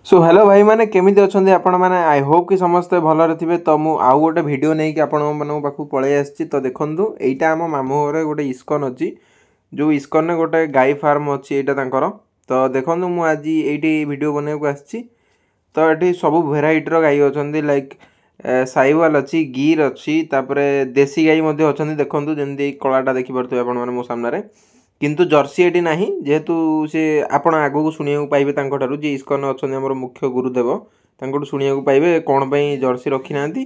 So hello भाई मैंने केमिति अछंती आपण माने आई होप कि समस्ते भलरे थिबे। तो मु आउ गोटे वीडियो नै कि आपण मानक पाखु पळै आछि। तो देखंतु एइटा हम मामू घरे गोटे इस्कन अछि, जो इस्कन ने गोटे गाई फार्म अछि एइटा तांकर। तो देखंतु मु आज एइटी वीडियो बने को आछि। तो एठी सब वेराइटी रो गाई अछंती, लाइक साइवाल अछि, गिर अछि, तापरे देसी गाई मध्ये अछंती। देखंतु जेंति कलाटा देखि परथु आपण माने मो सामने रे, किंतु जर्सी एटी नाही, जेहेतु से आपण आगो को सुनिया को पाइबे तांको ठारू जे इस्कन अछंती हमर मुख्य गुरुदेव, तांको सुनिया को पाइबे कोन पई जर्सी रखि नांती।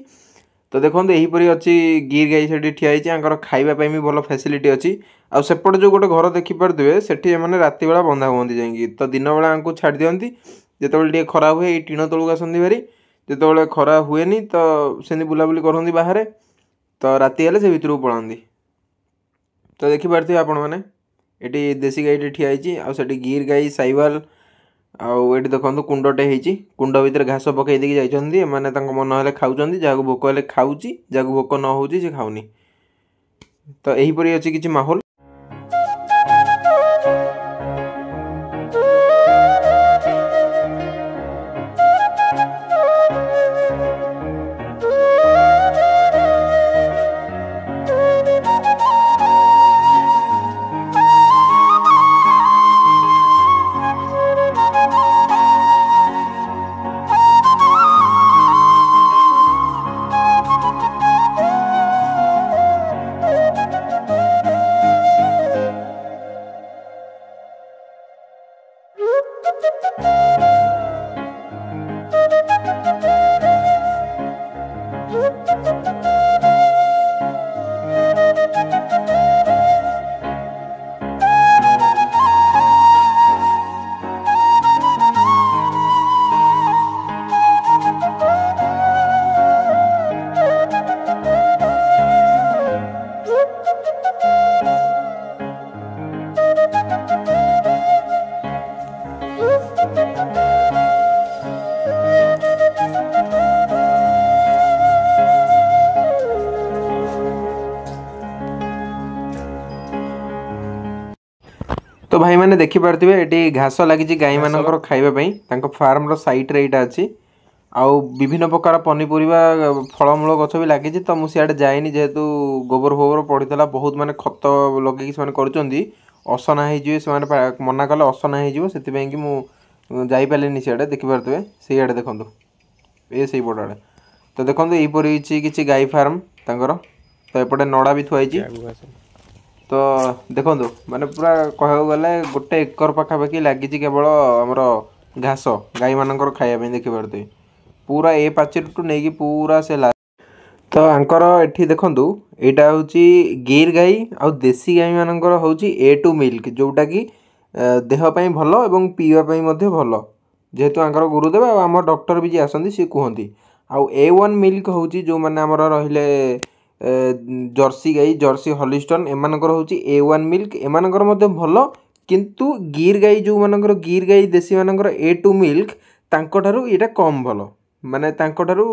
तो देखंतु एही परी अछि गिर गाई सेठी ठिया हिची, आंकर खाइबा पई भी भलो फैसिलिटी अछि। आ सेपट जो गोटे घर देखि परथुवे सेठी माने राति बेला बंधा हुंदी जाईकी, तो दिन बेला आंको छाडी दियंती। जेतेबेले टिके खरा हुए ए टीण तळु आसंदी भारी, जेतेबेले खरा हुएनी तो सेनी बुलाबुली करंदी बाहरे, तो राति हेले से भितरु पळांदी। तो देखि परथुवे आपण माने एटी देसी गाई ठिया हिची, आ सेठी गिर गाई साइवाल, आउ एटी देखंतु कुंडटे हिची। कुंड भितर घास पकई देकी जाइछंती। माने तांको मन हेले खाउछंती, जाको भोक हेले खाउची, जाको भोक न होउची से खाउनी। तो एही परी अछि किछि माहौल। तो भाई मैंने देखि पारथिबे एटी घास लागिची गाई मानकर खाइबा पई। तांको फार्म रो साइट रे एटा अछि, आउ विभिन्न प्रकार पनीपरिबा फळमूल गछ भी लागिची। तो मु सियाडे जाइनी, जेहेतु गोबर फोबर पडितला, बहुत माने खत लगेकी से माने करचंदी। असना हे जिवे से माने मना कले असना हे जिवो, सेति पई कि मु जाई पालेनी सियाडे। देखि पारथिबे सेयाडे देखंतु ए सेई बडाडे। तो देखंतु एई परी छि किछि गाई फार्म तांकर। तो एपटे नडा भी थुआइची। तो देखो माने पूरा कह गले गोटे एकर पाखापाखि लगी केवल आमर घास गाई मानकर खाइबा देखि पारते पूरा ए पाचेर टू नहीं पूरा से तो आंकर एठी देखंतु एटा होची गिर गाई आ देसी गाई मानकर होची A2 मिल्क, जोटा कि देह पई भलो एवं पीवा पई मध्ये भलो। जेहेतु आंकर गुरुदेव आ आम डॉक्टर भी जे आसंदी से कहंती। आ A1 मिल्क होची जो माने हमर रहिले जर्सी गाई, जर्सी हॉलिस्टन, एमानकर होची A1 मिल्क। एमानकर मध्ये भलो, किंतु गिर गाई जो मानकर गिर गाई देसी मानकर A2 मिल्क तांको ठारू एटा कम भलो। माने तांको ठारू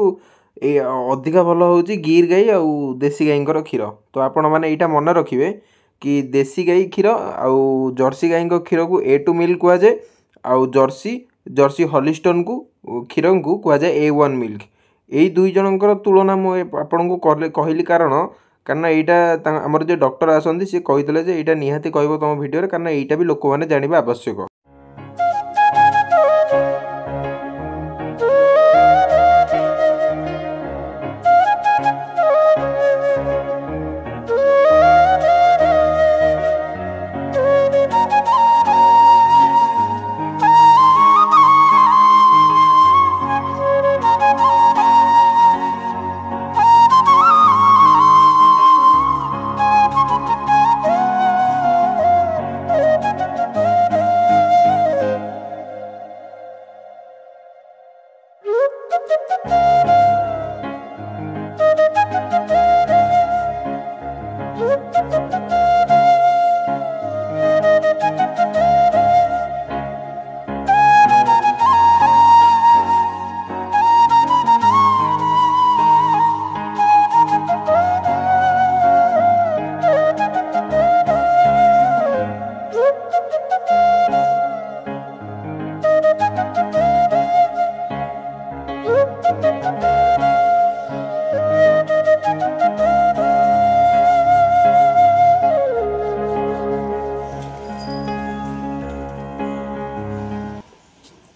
ए अधिका भलो होची गिर गाई आ देसी गाईंकर क्षीर। तो आपण माने एटा मन रखिबे कि देसी गाई क्षीर आ जर्सी गाईंको क्षीर को A2 मिल्क कुआ जाय, आ जर्सी हॉलिस्टन को क्षीर को कुआ जाय A1 मिल्क। एई दुई जनकर तुलना मु आपन को कहली कारण एटा हमर जे डॉक्टर आसंदी से कहितले जे एटा निहाती कहबो तम वीडियो रे, कारण एटा भी लोक माने जानिबा आवश्यक।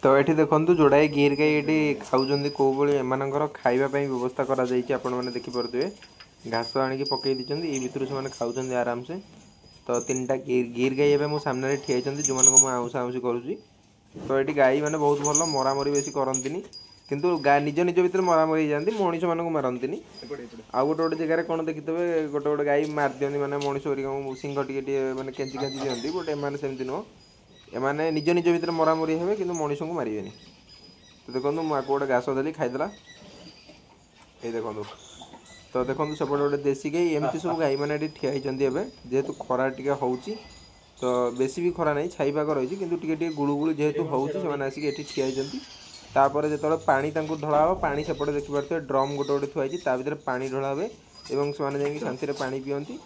तो ये देखो जोड़ाए गिर गाई ये खाऊँ कौ भाई एम खावाई व्यवस्था कर घास आणिक पकई दीजिए ये भितर से खाऊँ आराम से। तो 3टा गिर गाई एवं मो सामने ठिया जो मैं आउँसा आउँसी करुँची। तो ये गाई मैंने बहुत भल मरामरी बेसी करती किंतु निज निज भितर मरामरी जाती मनीष मानक मारती। आउ गोटे गोटे जगह कौन देखिथे गोटे गोटे गाई मार दिखती मैंने मनीष सिंह टे मैंने केंची केंची दिखती बट एम सेमती नुह एमाने निज निज भितर मरामरी हे कि मनीष को मारे। तो देखो मुझे गोटे घास देली खाईदेला ये देखो। तो देखो सेपटे गोटे देसी गाई एमती सब गाई मैंने ठिया जेहेतु खरा टी हो तो बेसी भी खरा नहीं छाई पाग रही कि गुड़ुगुड़ जेहेतु होने आसिक ठिया तापर जो पानी ढला हो पानी सेपटे देखिपे ड्रम गोटे गोटे थुआई ता भर पानी ढला हुए और से शांति पानी पीती।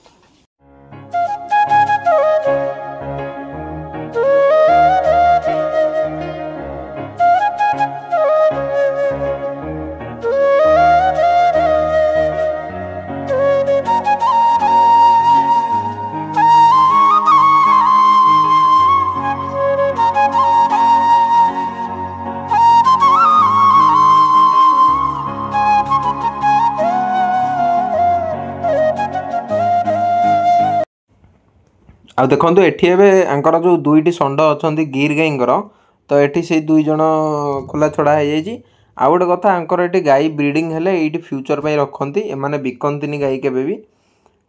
आ देखो एठी एवं जो दुईटी षंड अच्छा गिर गाई तो ये से 2 जन खोला छड़ा हो आ गोटे कथा आंकर ये गाई ब्रीडिंग हेले ये फ्यूचर पर रखती एमाने बिकंती गाई केबे भी।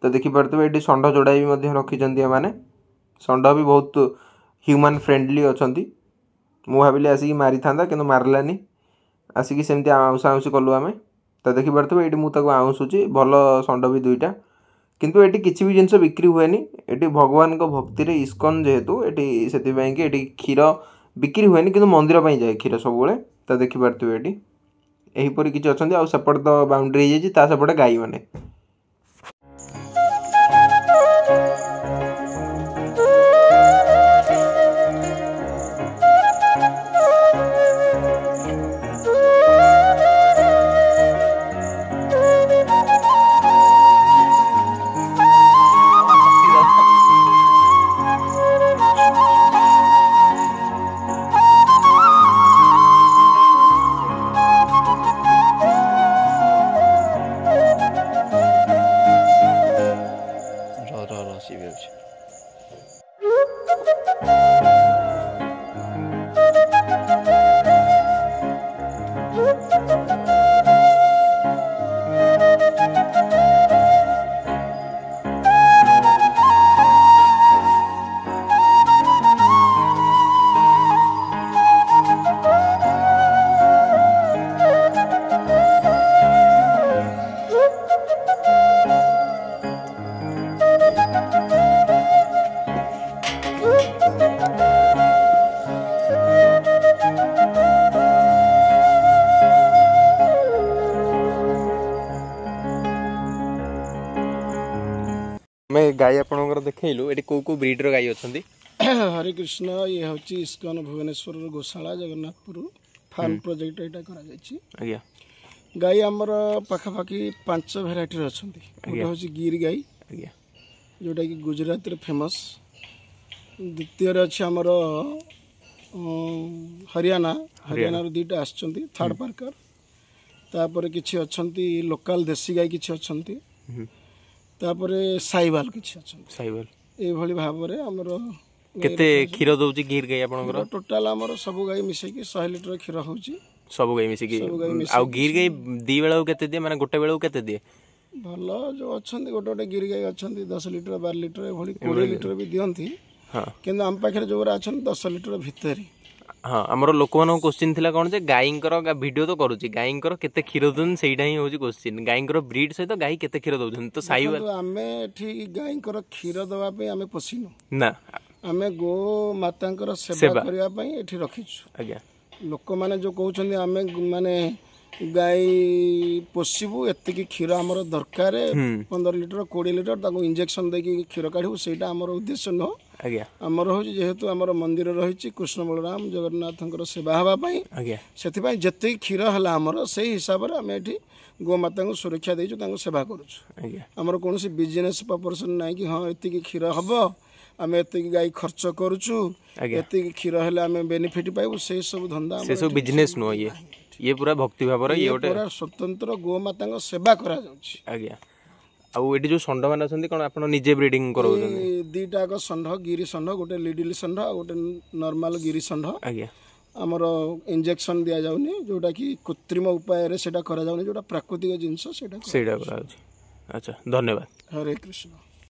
तो देखिपे ये षंड जोड़ा भी रखिंट एमाने षंड भी बहुत ह्यूमन फ्रेंडली अच्छा। मु भाविली आसिक मारी था कि मारलानी आसिक सेमती आउँसा आउँसी कलु आम। तो देखिपे ये मुझे आउँसुची भल षंड भी 2टा किंतु ये किसी भी जिनस बिक्री हुए ये भगवान को भक्ति रे इस्कन जेहेतु ये से क्षीर बिक्री हुए कि मंदिर पर जाए क्षीर सब। तो देखिपे ये यहीपर किसी अच्छा आउट तो बाउंड्री हो सेपटे गाई मैंने। गाई आपंकर देखलु ये कौ कौ ब्रीडर गाई अच्छा। हरे कृष्ण ये हूँ इस्कन भुवनेश्वर गोशाला जगन्नाथपुर फार्म प्रोजेक्ट यहाँ कर गाई आमर पाखापाखि 5 भेराइटी अच्छा। गोटे हूँ गिर गाई जोटा कि गुजरात फेमस द्वितीय अच्छे आमर हरियाणा 2टा आसुँच थर्ड पार्कर तापर किसी अच्छा लोकल देसी गाई किसी अच्छा तापरे साइवाल किसी अच्छा साइवाल ये भाव में आमर केते क्षीर दउची गिर गाई आपनकर टोटल आमर सब गाई मिसे कि 100 लिटर क्षीर होची सब गाई मिसे कि आ गिर गाई दी बेला केते दिए माने गोटे बेला केते दिए भल जो अछंती गोटे गोटे गिर गाई अछंती 10 लिटर 12 लिटर ए भली 20 लिटर भी दियंती। हां किंतु हम पाखरे जोरा अछन 10 लिटर भीतर। हाँ आमर लोक मान क्वेश्चन थिला कौन जे गाईंकर वीडियो तो करूची गाईंकर केते क्षीर दउन सेइडा ही होची क्वेश्चन गाईंकर ब्रीड सहित गाई केते क्षीर दउन तो साइवाल आमे एठी गाईंकर क्षीर दवा पे आमे पोसिनु ना आमे गो मातांकर सेवा करिया पई एठी रखिछु। आज्ञा लोक माने जो कहउछन्दी आमे माने गाई पोसिबु एतिकी क्षीर आमर दरकार 15 लिटर 20 लिटर ताको इंजेक्शन देकी क्षीर काढिबु सेटा आमर उद्देश्य न। आज्ञा आमर हो जेहेतु आमर मंदिर रही कृष्ण बलराम जगन्नाथंकर सेवा हवा पई आज्ञा सेति पई जते क्षीर हला आमर सेही हिसाब रे आमे एठी गोमाता को सुरक्षा देइछु ताको सेवा करूछु। आज्ञा आमर कोनोसी बिजनेस पर्पस नै कि हां एतिकी क्षीर हबो आमे एतिकी गाई खर्च करूछु एतिकी क्षीर हेले आमे बेनिफिट पाइबु से सब धंदा से सब बिजनेस नो ये पूरा भक्ति भावर ये गोटे पूरा स्वतंत्र गोमाता सेवा करा जाउछि आज्ञा आउ एटी जो षंढ मान अछंती कोन आपण निजे ब्रीडिंग करौछन दीटा को षंढ गिरी षंढ गोटे लिटिल षंढ गोटे नॉर्मल गिरी षंढ आज्ञा आमर इंजेक्शन दिया जाउनी जोटा कि कृत्रिम उपाय रे सेटा करा जाउनी जोटा प्राकृतिक जिंस सेटा करा अच्छा धन्यवाद हरे कृष्ण।